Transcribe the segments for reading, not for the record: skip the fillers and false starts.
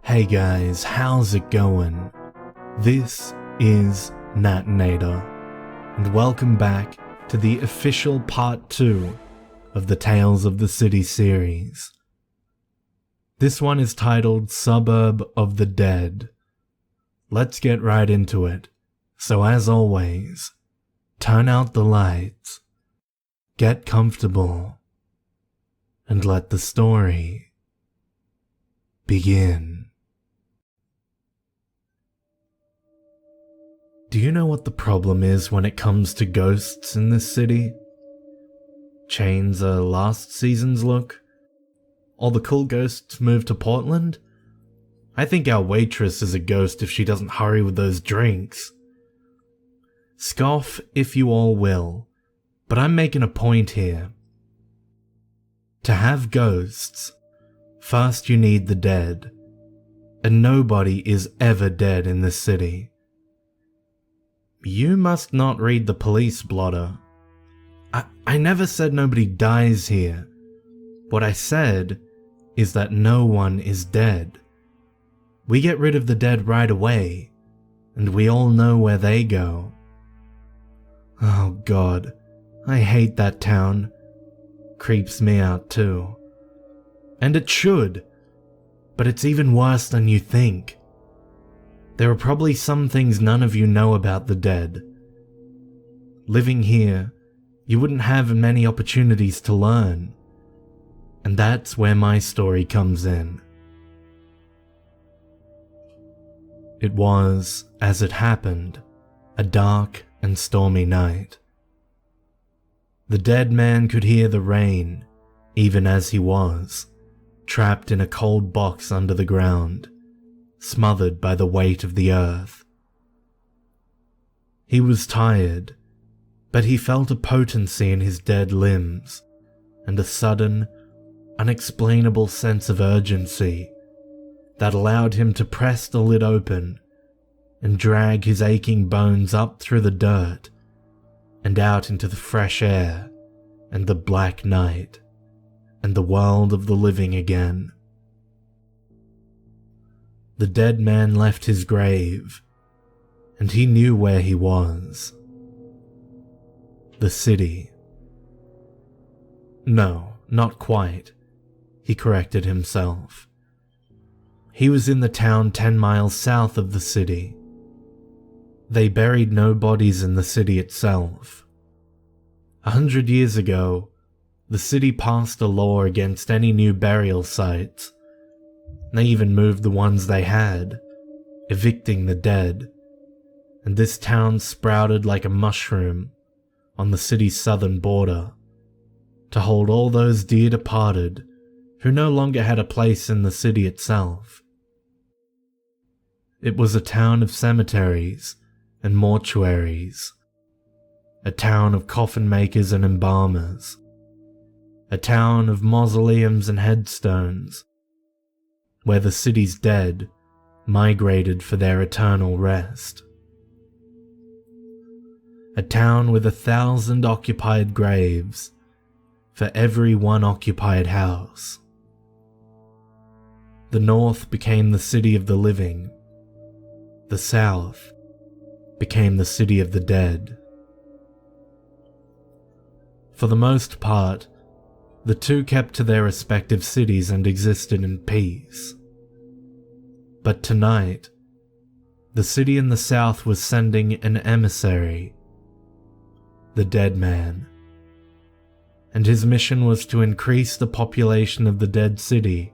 Hey guys, how's it going? This is Natinator, and welcome back to the official part 2 of the Tales of the City series. This one is titled Suburb of the Dead. Let's get right into it, so as always, turn out the lights, get comfortable, and let the story begin. Do you know what the problem is when it comes to ghosts in this city? Chains are last season's look? All the cool ghosts moved to Portland? I think our waitress is a ghost if she doesn't hurry with those drinks. Scoff if you all will, but I'm making a point here. To have ghosts, first you need the dead, and nobody is ever dead in this city. You must not read the police blotter. I never said nobody dies here. What I said is that no one is dead. We get rid of the dead right away, and we all know where they go. Oh God, I hate that town. Creeps me out too. And it should, but it's even worse than you think. There are probably some things none of you know about the dead. Living here, you wouldn't have many opportunities to learn. And that's where my story comes in. It was, as it happened, a dark and stormy night. The dead man could hear the rain, even as he was, trapped in a cold box under the ground, smothered by the weight of the earth. He was tired, but he felt a potency in his dead limbs, and a sudden, unexplainable sense of urgency that allowed him to press the lid open and drag his aching bones up through the dirt and out into the fresh air and the black night and the world of the living again. The dead man left his grave, and he knew where he was. The city. No, not quite, he corrected himself. He was in the town 10 miles south of the city. They buried no bodies in the city itself. 100 years ago, the city passed a law against any new burial sites. They even moved the ones they had, evicting the dead, and this town sprouted like a mushroom on the city's southern border to hold all those dear departed who no longer had a place in the city itself. It was a town of cemeteries and mortuaries, a town of coffin makers and embalmers, a town of mausoleums and headstones, where the city's dead migrated for their eternal rest. A town with 1,000 occupied graves for every one occupied house. The north became the city of the living. The south became the city of the dead. For the most part, the two kept to their respective cities and existed in peace. But tonight, the city in the south was sending an emissary, the dead man, and his mission was to increase the population of the dead city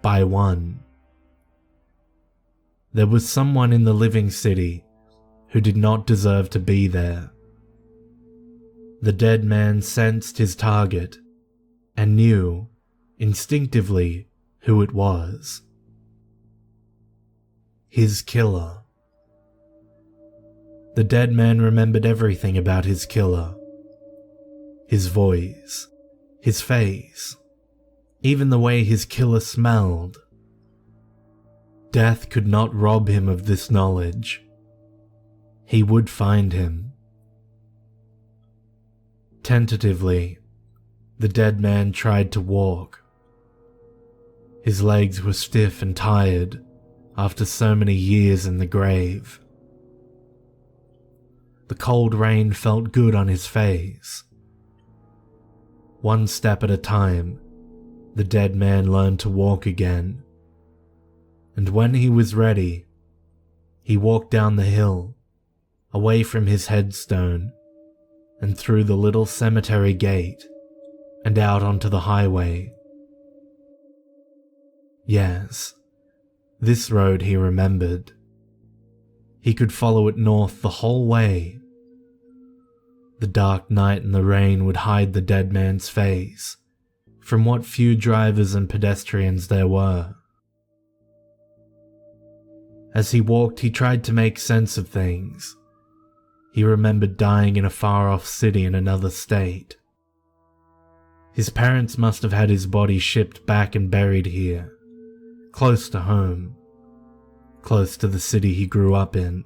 by 1. There was someone in the living city who did not deserve to be there. The dead man sensed his target and knew, instinctively, who it was. His killer. The dead man remembered everything about his killer. His voice, his face, even the way his killer smelled. Death could not rob him of this knowledge. He would find him. Tentatively, the dead man tried to walk. His legs were stiff and tired after so many years in the grave. The cold rain felt good on his face. One step at a time, the dead man learned to walk again. And when he was ready, he walked down the hill, away from his headstone, and through the little cemetery gate, and out onto the highway. Yes, this road he remembered. He could follow it north the whole way. The dark night and the rain would hide the dead man's face from what few drivers and pedestrians there were. As he walked, he tried to make sense of things. He remembered dying in a far-off city in another state. His parents must have had his body shipped back and buried here, close to home, close to the city he grew up in.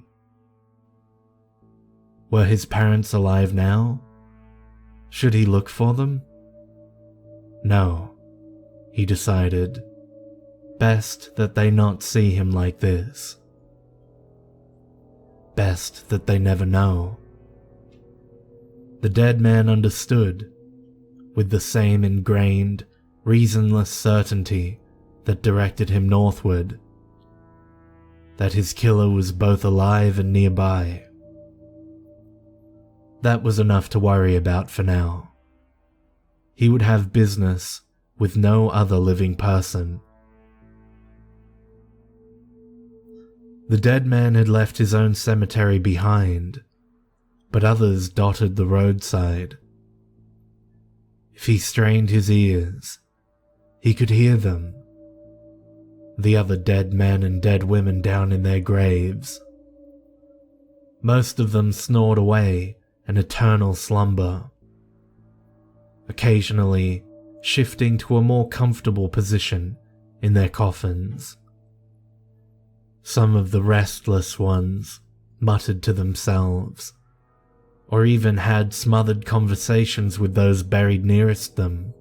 Were his parents alive now? Should he look for them? No, he decided. Best that they not see him like this. Best that they never know. The dead man understood, with the same ingrained, reasonless certainty that directed him northward, that his killer was both alive and nearby. That was enough to worry about for now. He would have business with no other living person. The dead man had left his own cemetery behind, but others dotted the roadside. If he strained his ears, he could hear them. The other dead men and dead women down in their graves. Most of them snored away an eternal slumber, occasionally shifting to a more comfortable position in their coffins. Some of the restless ones muttered to themselves, or even had smothered conversations with those buried nearest them.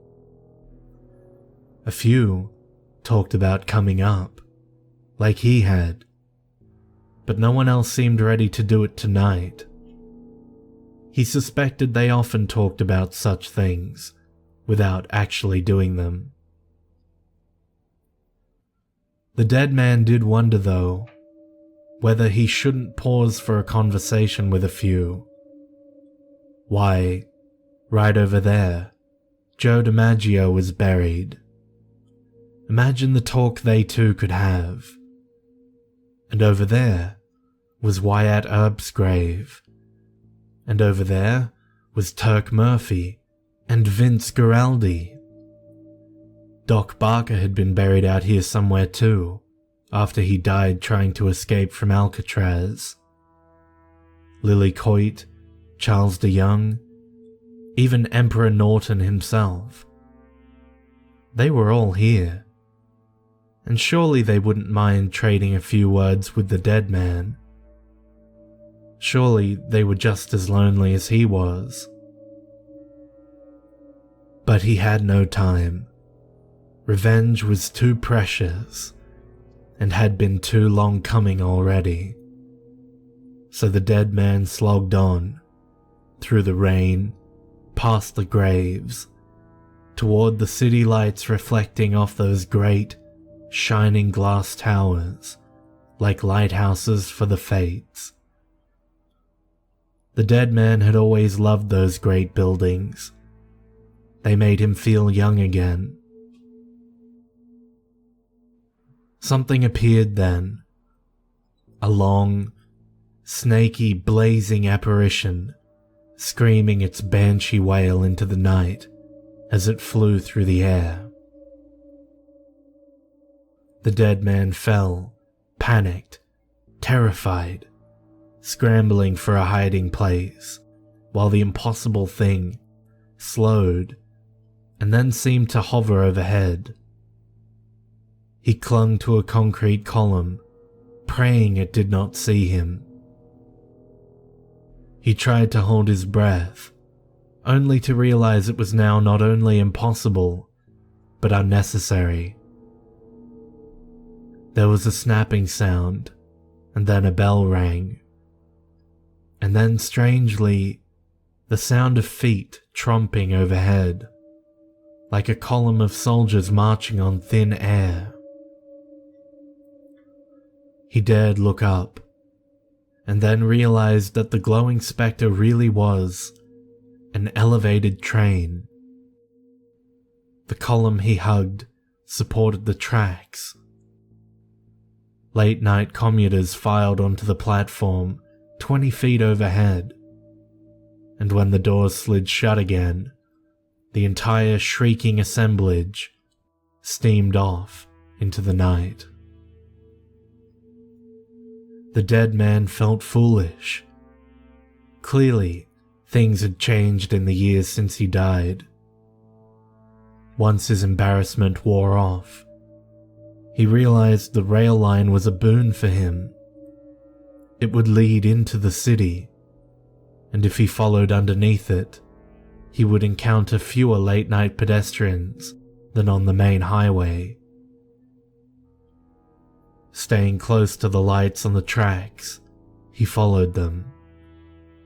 A few talked about coming up, like he had, but no one else seemed ready to do it tonight. He suspected they often talked about such things without actually doing them. The dead man did wonder, though, whether he shouldn't pause for a conversation with a few. Why, right over there, Joe DiMaggio was buried. Imagine the talk they two could have. And over there was Wyatt Earp's grave. And over there was Turk Murphy and Vince Guaraldi. Doc Barker had been buried out here somewhere too, after he died trying to escape from Alcatraz. Lily Coit, Charles DeYoung, even Emperor Norton himself. They were all here, and surely they wouldn't mind trading a few words with the dead man. Surely they were just as lonely as he was. But he had no time. Revenge was too precious, and had been too long coming already. So the dead man slogged on, through the rain, past the graves, toward the city lights reflecting off those great, shining glass towers, like lighthouses for the fates. The dead man had always loved those great buildings. They made him feel young again. Something appeared then. A long, snaky, blazing apparition, screaming its banshee wail into the night as it flew through the air. The dead man fell, panicked, terrified, scrambling for a hiding place, while the impossible thing slowed and then seemed to hover overhead. He clung to a concrete column, praying it did not see him. He tried to hold his breath, only to realize it was now not only impossible, but unnecessary. There was a snapping sound, and then a bell rang. And then, strangely, the sound of feet tromping overhead, like a column of soldiers marching on thin air. He dared look up, and then realized that the glowing spectre really was an elevated train. The column he hugged supported the tracks. Late-night commuters filed onto the platform 20 feet overhead, and when the doors slid shut again, the entire shrieking assemblage steamed off into the night. The dead man felt foolish. Clearly, things had changed in the years since he died. Once his embarrassment wore off, he realized the rail line was a boon for him. It would lead into the city, and if he followed underneath it, he would encounter fewer late-night pedestrians than on the main highway. Staying close to the lights on the tracks, he followed them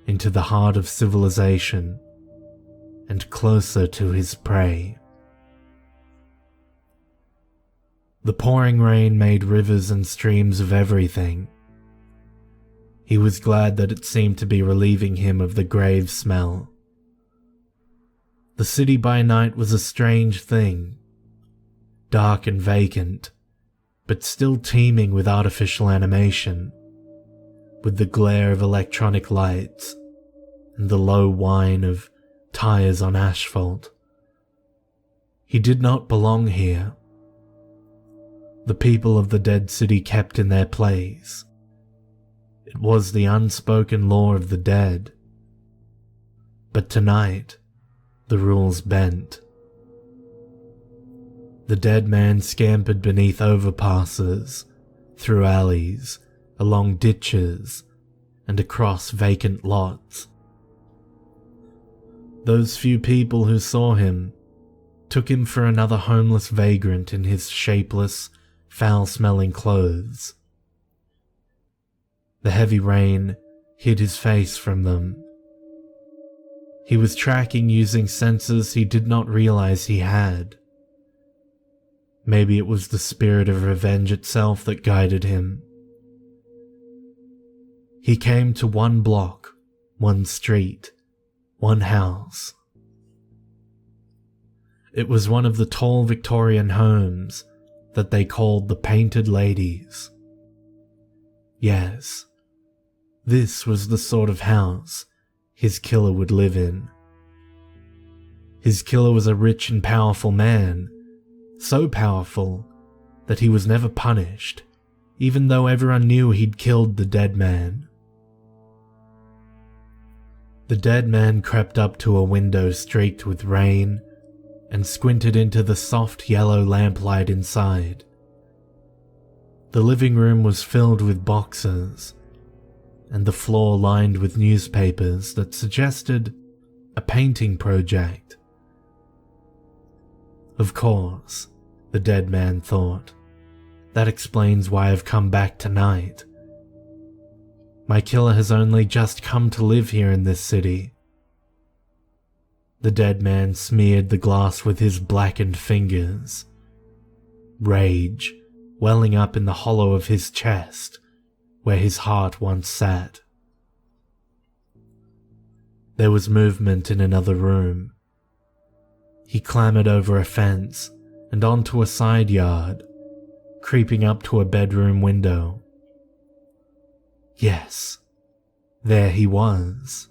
into the heart of civilization and closer to his prey. The pouring rain made rivers and streams of everything. He was glad that it seemed to be relieving him of the grave smell. The city by night was a strange thing, dark and vacant, but still teeming with artificial animation, with the glare of electronic lights and the low whine of tires on asphalt. He did not belong here. The people of the dead city kept in their place. It was the unspoken law of the dead. But tonight, the rules bent. The dead man scampered beneath overpasses, through alleys, along ditches, and across vacant lots. Those few people who saw him took him for another homeless vagrant in his shapeless, foul-smelling clothes. The heavy rain hid his face from them. He was tracking using sensors he did not realize he had. Maybe it was the spirit of revenge itself that guided him. He came to one block, one street, one house. It was one of the tall Victorian homes that they called the Painted Ladies. Yes, this was the sort of house his killer would live in. His killer was a rich and powerful man, so powerful that he was never punished, even though everyone knew he'd killed the dead man. The dead man crept up to a window streaked with rain and squinted into the soft yellow lamplight inside. The living room was filled with boxes, and the floor lined with newspapers that suggested a painting project. Of course, the dead man thought, that explains why I've come back tonight. My killer has only just come to live here in this city. The dead man smeared the glass with his blackened fingers, rage welling up in the hollow of his chest, where his heart once sat. There was movement in another room. He clambered over a fence and onto a side yard, creeping up to a bedroom window. Yes, there he was.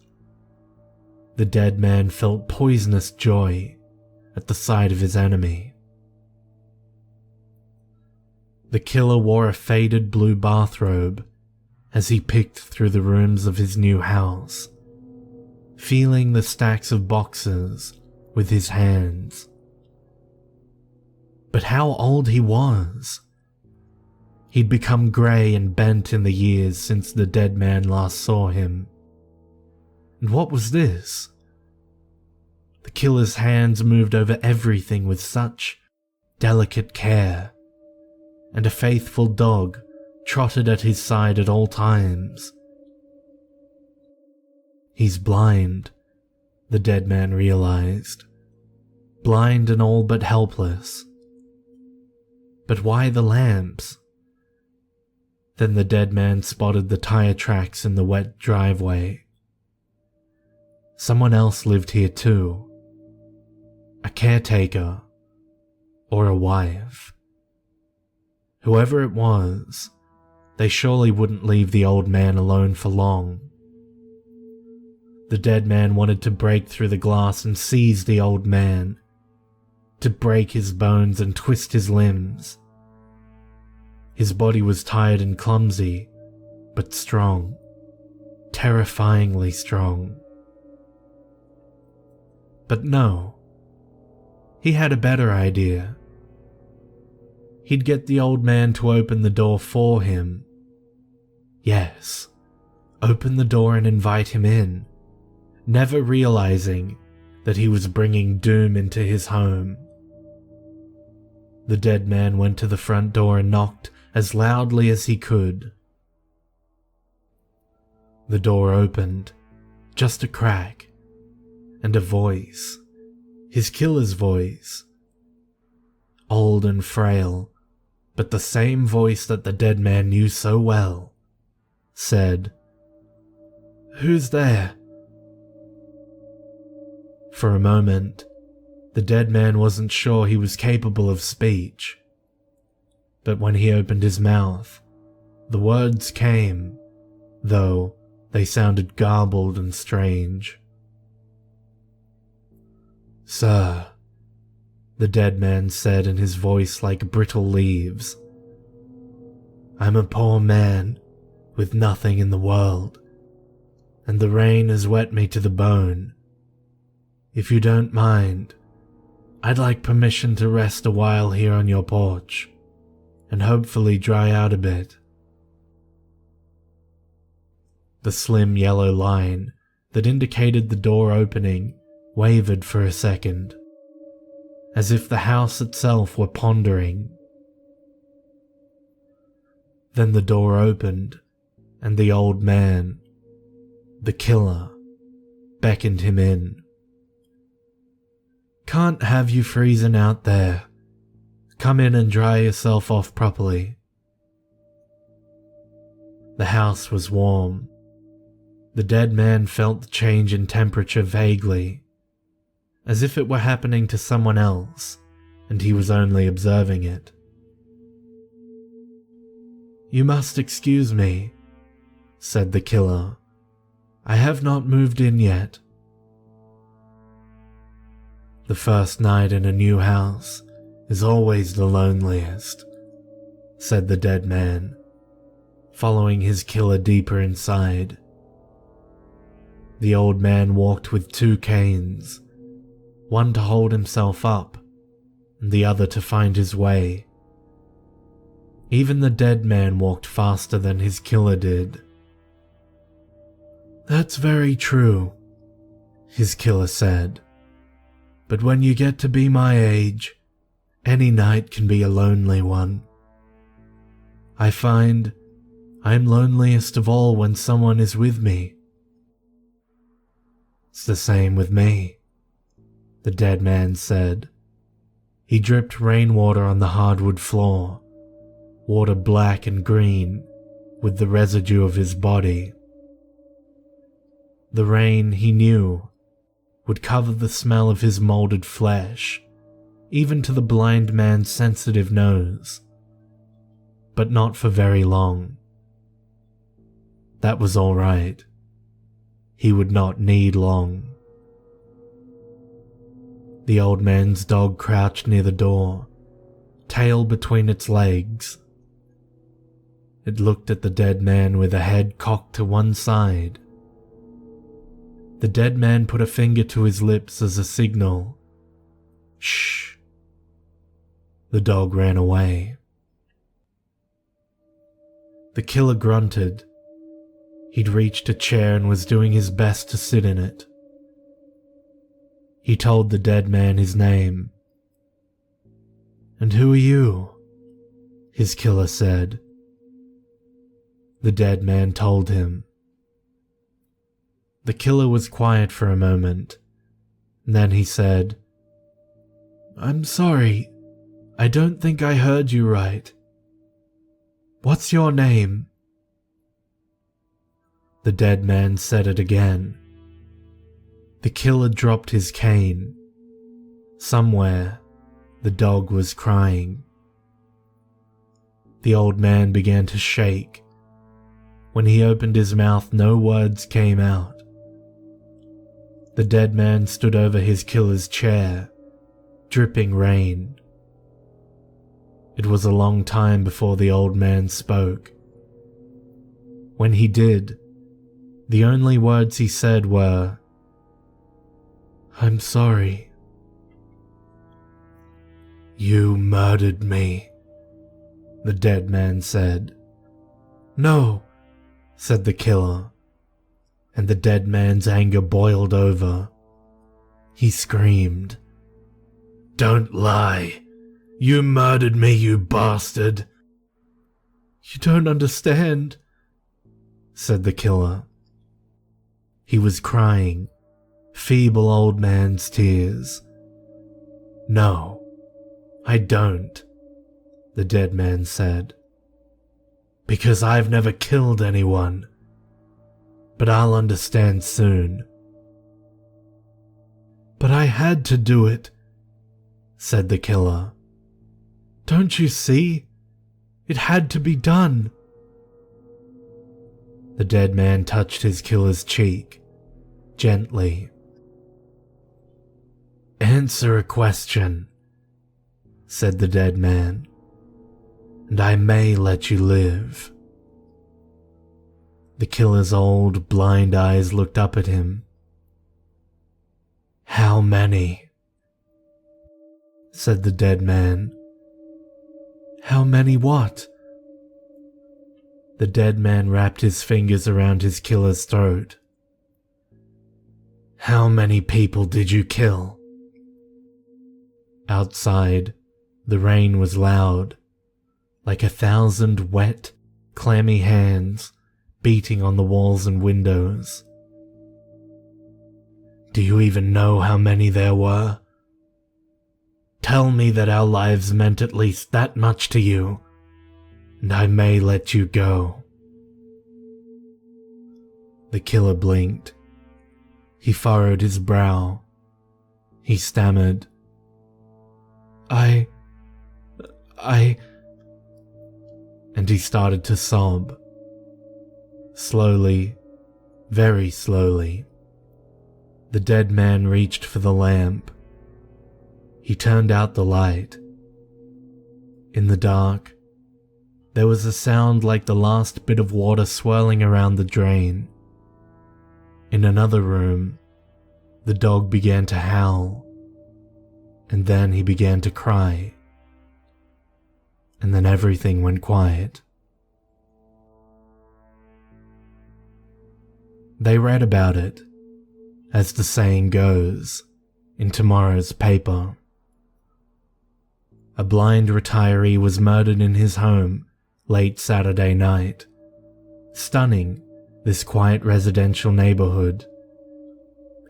The dead man felt poisonous joy at the sight of his enemy. The killer wore a faded blue bathrobe as he picked through the rooms of his new house, feeling the stacks of boxes with his hands. But how old he was! He'd become grey and bent in the years since the dead man last saw him. And what was this? The killer's hands moved over everything with such delicate care, and a faithful dog trotted at his side at all times. He's blind, the dead man realized. Blind and all but helpless. But why the lamps? Then the dead man spotted the tire tracks in the wet driveway. Someone else lived here too. A caretaker, or a wife. Whoever it was, they surely wouldn't leave the old man alone for long. The dead man wanted to break through the glass and seize the old man, to break his bones and twist his limbs. His body was tired and clumsy, but strong, terrifyingly strong. But no, he had a better idea. He'd get the old man to open the door for him. Yes, open the door and invite him in, never realizing that he was bringing doom into his home. The dead man went to the front door and knocked as loudly as he could. The door opened, just a crack, and a voice, his killer's voice. Old and frail, but the same voice that the dead man knew so well, said, "Who's there?" For a moment, the dead man wasn't sure he was capable of speech. But when he opened his mouth, the words came, though they sounded garbled and strange. "Sir," the dead man said in his voice like brittle leaves, "I'm a poor man with nothing in the world, and the rain has wet me to the bone. If you don't mind, I'd like permission to rest a while here on your porch, and hopefully dry out a bit." The slim yellow line that indicated the door opening wavered for a second, as if the house itself were pondering. Then the door opened, and the old man, the killer, beckoned him in. "Can't have you freezing out there. Come in and dry yourself off properly." The house was warm. The dead man felt the change in temperature vaguely, as if it were happening to someone else, and he was only observing it. "You must excuse me," said the killer. "I have not moved in yet." The first night in a new house is always the loneliest, said the dead man, following his killer deeper inside. The old man walked with two canes, one to hold himself up, and the other to find his way. Even the dead man walked faster than his killer did. "That's very true," his killer said. "But when you get to be my age, any night can be a lonely one. I find I'm loneliest of all when someone is with me." "It's the same with me," the dead man said. He dripped rainwater on the hardwood floor, water black and green with the residue of his body. The rain, he knew, would cover the smell of his molded flesh, even to the blind man's sensitive nose. But not for very long. That was all right. He would not need long. The old man's dog crouched near the door, tail between its legs. It looked at the dead man with a head cocked to one side. The dead man put a finger to his lips as a signal. "Shh." The dog ran away. The killer grunted. He'd reached a chair and was doing his best to sit in it. He told the dead man his name. "And who are you?" his killer said. The dead man told him. The killer was quiet for a moment. Then he said, "I'm sorry. I don't think I heard you right. What's your name?" The dead man said it again. The killer dropped his cane. Somewhere, the dog was crying. The old man began to shake. When he opened his mouth, no words came out. The dead man stood over his killer's chair, dripping rain. It was a long time before the old man spoke. When he did, the only words he said were, "I'm sorry." "You murdered me," the dead man said. "No," said the killer, and the dead man's anger boiled over. He screamed, "Don't lie! You murdered me, you bastard!" "You don't understand," said the killer. He was crying, feeble old man's tears. "No, I don't," the dead man said, "because I've never killed anyone. But I'll understand soon." "But I had to do it," said the killer. "Don't you see? It had to be done." The dead man touched his killer's cheek, gently. "Answer a question," said the dead man, "and I may let you live." The killer's old, blind eyes looked up at him. "How many?" said the dead man. "How many what?" The dead man wrapped his fingers around his killer's throat. "How many people did you kill?" Outside, the rain was loud, like 1,000 wet, clammy hands beating on the walls and windows. "Do you even know how many there were? Tell me that our lives meant at least that much to you, and I may let you go." The killer blinked. He furrowed his brow. He stammered, I... And he started to sob. Slowly, very slowly, the dead man reached for the lamp. He turned out the light. In the dark, there was a sound like the last bit of water swirling around the drain. In another room, the dog began to howl, and then he began to cry, and then everything went quiet. They read about it, as the saying goes, in tomorrow's paper. A blind retiree was murdered in his home late Saturday night, stunning this quiet residential neighborhood,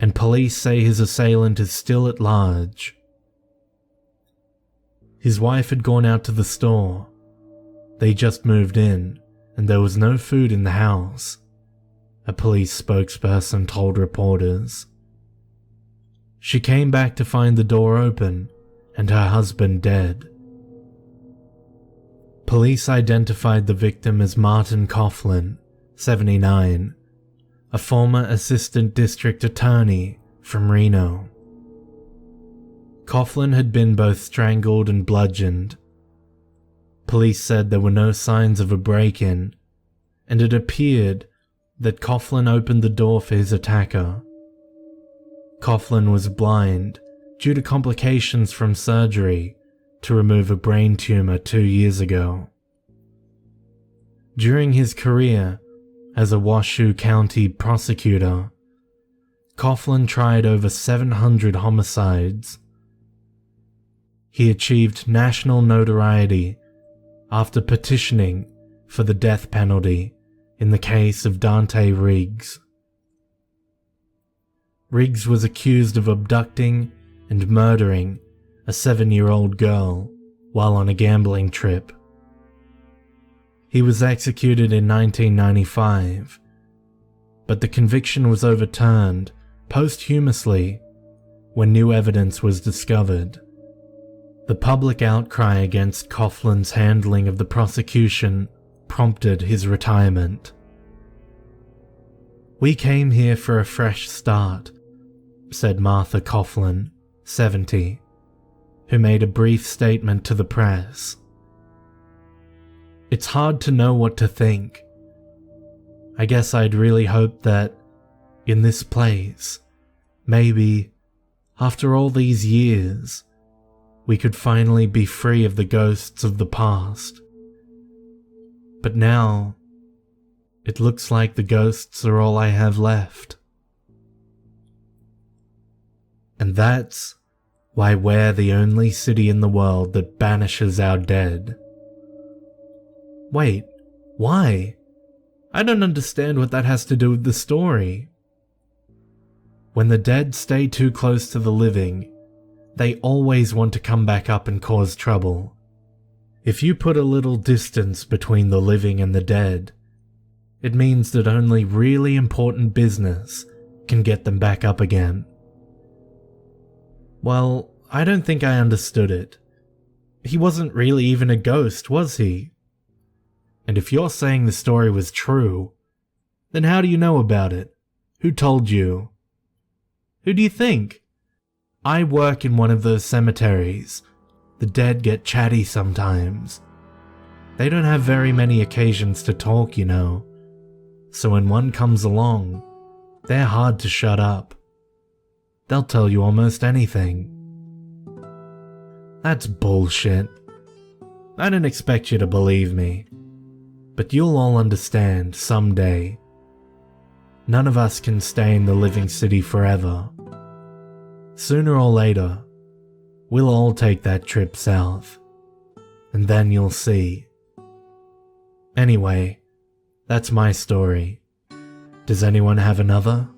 and police say his assailant is still at large. His wife had gone out to the store. They just moved in, and there was no food in the house, a police spokesperson told reporters. She came back to find the door open and her husband dead. Police identified the victim as Martin Coughlin, 79, a former assistant district attorney from Reno. Coughlin had been both strangled and bludgeoned. Police said there were no signs of a break-in, and it appeared that Coughlin opened the door for his attacker. Coughlin was blind due to complications from surgery to remove a brain tumor 2 years ago. During his career as a Washoe County prosecutor, Coughlin tried over 700 homicides. He achieved national notoriety after petitioning for the death penalty in the case of Dante Riggs. Riggs was accused of abducting and murdering a 7-year-old girl while on a gambling trip. He was executed in 1995, but the conviction was overturned posthumously when new evidence was discovered. The public outcry against Coughlin's handling of the prosecution prompted his retirement. "We came here for a fresh start," said Martha Coughlin, 70, who made a brief statement to the press. "It's hard to know what to think. I guess I'd really hoped that, in this place, maybe, after all these years, we could finally be free of the ghosts of the past. But now, it looks like the ghosts are all I have left. And that's why we're the only city in the world that banishes our dead." Wait, why? I don't understand what that has to do with the story. When the dead stay too close to the living, they always want to come back up and cause trouble. If you put a little distance between the living and the dead, it means that only really important business can get them back up again. Well, I don't think I understood it. He wasn't really even a ghost, was he? And if you're saying the story was true, then how do you know about it? Who told you? Who do you think? I work in one of those cemeteries. The dead get chatty sometimes. They don't have very many occasions to talk, you know. So when one comes along, they're hard to shut up. They'll tell you almost anything. That's bullshit. I don't expect you to believe me. But you'll all understand someday. None of us can stay in the living city forever. Sooner or later, we'll all take that trip south. And then you'll see. Anyway, that's my story. Does anyone have another?